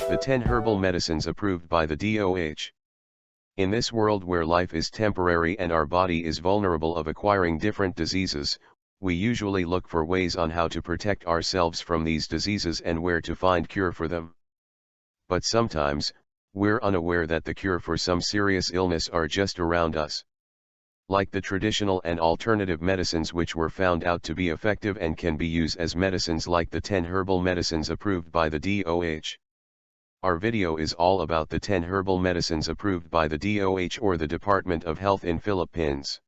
The 10 herbal medicines approved by the DOH. In this world where life is temporary and our body is vulnerable of acquiring different diseases, we usually look for ways on how to protect ourselves from these diseases and where to find cure for them. But sometimes, we're unaware that the cure for some serious illness are just around us. Like the traditional and alternative medicines which were found out to be effective and can be used as medicines like the 10 herbal medicines approved by the DOH. Our video is all about the 10 herbal medicines approved by the DOH or the Department of Health in Philippines.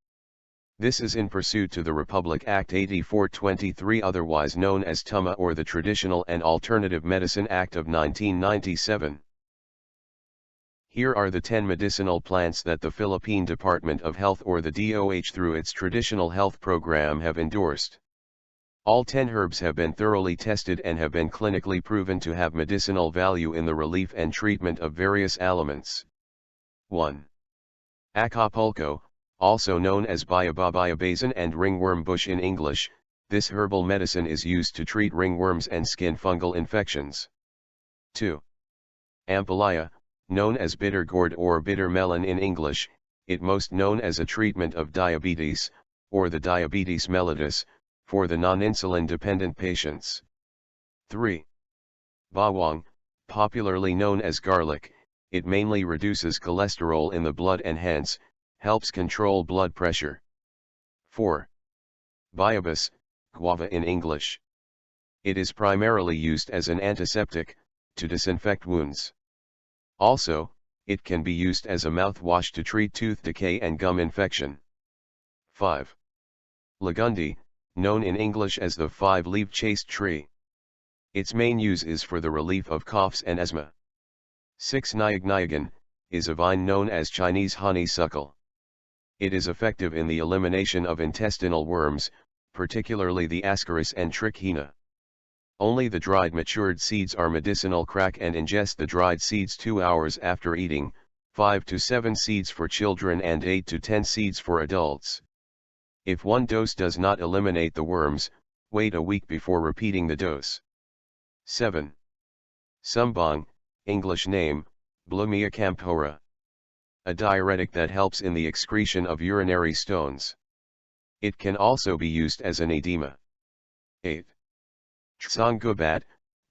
This is in pursuit to the Republic Act 8423, otherwise known as TUMA, or the Traditional and Alternative Medicine Act of 1997. Here are the 10 medicinal plants that the Philippine Department of Health or the DOH through its Traditional Health Program have endorsed. All 10 herbs have been thoroughly tested and have been clinically proven to have medicinal value in the relief and treatment of various ailments. 1. Acapulco, also known as bayabayan and ringworm bush in English. This herbal medicine is used to treat ringworms and skin fungal infections. 2. Ampalaya, known as bitter gourd or bitter melon in English, it most known as a treatment of diabetes, or the diabetes mellitus, for the non-insulin dependent patients. 3. Bawang, popularly known as garlic, it mainly reduces cholesterol in the blood and hence, helps control blood pressure. 4. Bayabas, guava in English. It is primarily used as an antiseptic, to disinfect wounds. Also, it can be used as a mouthwash to treat tooth decay and gum infection. 5. Lagundi, known in English as the five-leaved chaste tree. Its main use is for the relief of coughs and asthma. 6. Niyagniyagan, is a vine known as Chinese honeysuckle. It is effective in the elimination of intestinal worms, particularly the Ascaris and Trichina. Only the dried matured seeds are medicinal. Crack and ingest the dried seeds 2 hours after eating, 5 to 7 seeds for children and 8 to 10 seeds for adults. If one dose does not eliminate the worms, wait a week before repeating the dose. 7. Sumbong, English name, Blumea campora. A diuretic that helps in the excretion of urinary stones. It can also be used as an edema. 8. Tsanggubat,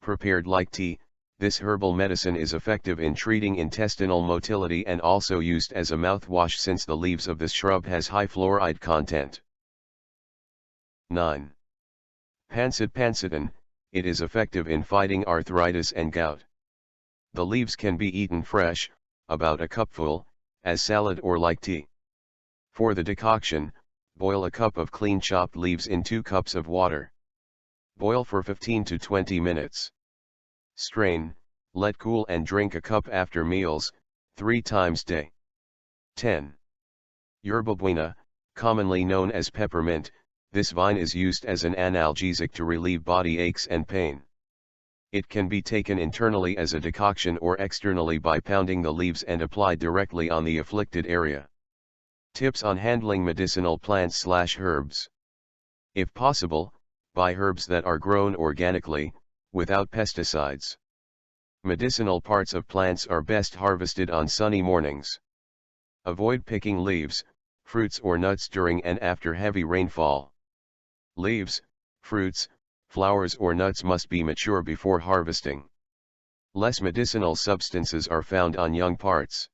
prepared like tea. This herbal medicine is effective in treating intestinal motility and also used as a mouthwash since the leaves of this shrub has high fluoride content. 9. Pansitan, it is effective in fighting arthritis and gout. The leaves can be eaten fresh, about a cupful, as salad or like tea. For the decoction, boil a cup of clean chopped leaves in 2 cups of water. Boil for 15 to 20 minutes. Strain, let cool and drink a cup after meals, 3 times day. 10. Yerba buena, commonly known as peppermint, this vine is used as an analgesic to relieve body aches and pain. It can be taken internally as a decoction or externally by pounding the leaves and applied directly on the afflicted area. Tips on handling medicinal plants/herbs. If possible, buy herbs that are grown organically, without pesticides. Medicinal parts of plants are best harvested on sunny mornings. Avoid picking leaves, fruits or nuts during and after heavy rainfall. Leaves, fruits, flowers or nuts must be mature before harvesting. Less medicinal substances are found on young parts.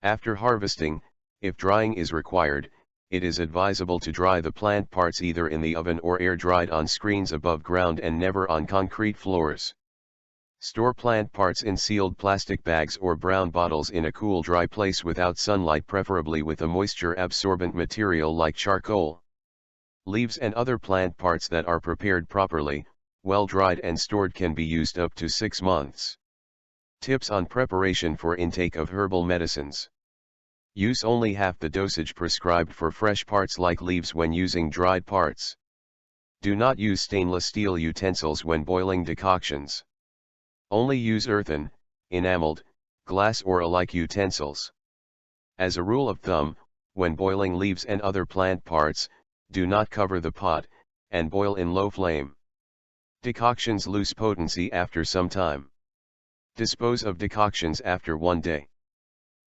After harvesting, if drying is required, it is advisable to dry the plant parts either in the oven or air-dried on screens above ground and never on concrete floors. Store plant parts in sealed plastic bags or brown bottles in a cool, dry place without sunlight, preferably with a moisture-absorbent material like charcoal. Leaves and other plant parts that are prepared properly, well-dried and stored can be used up to 6 months. Tips on preparation for intake of herbal medicines. Use only half the dosage prescribed for fresh parts like leaves when using dried parts. Do not use stainless steel utensils when boiling decoctions. Only use earthen, enameled, glass or alike utensils. As a rule of thumb, when boiling leaves and other plant parts, do not cover the pot, and boil in low flame. Decoctions lose potency after some time. Dispose of decoctions after 1 day.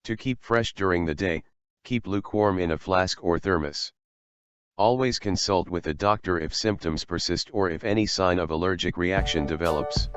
To keep fresh during the day, keep lukewarm in a flask or thermos. Always consult with a doctor if symptoms persist or if any sign of allergic reaction develops.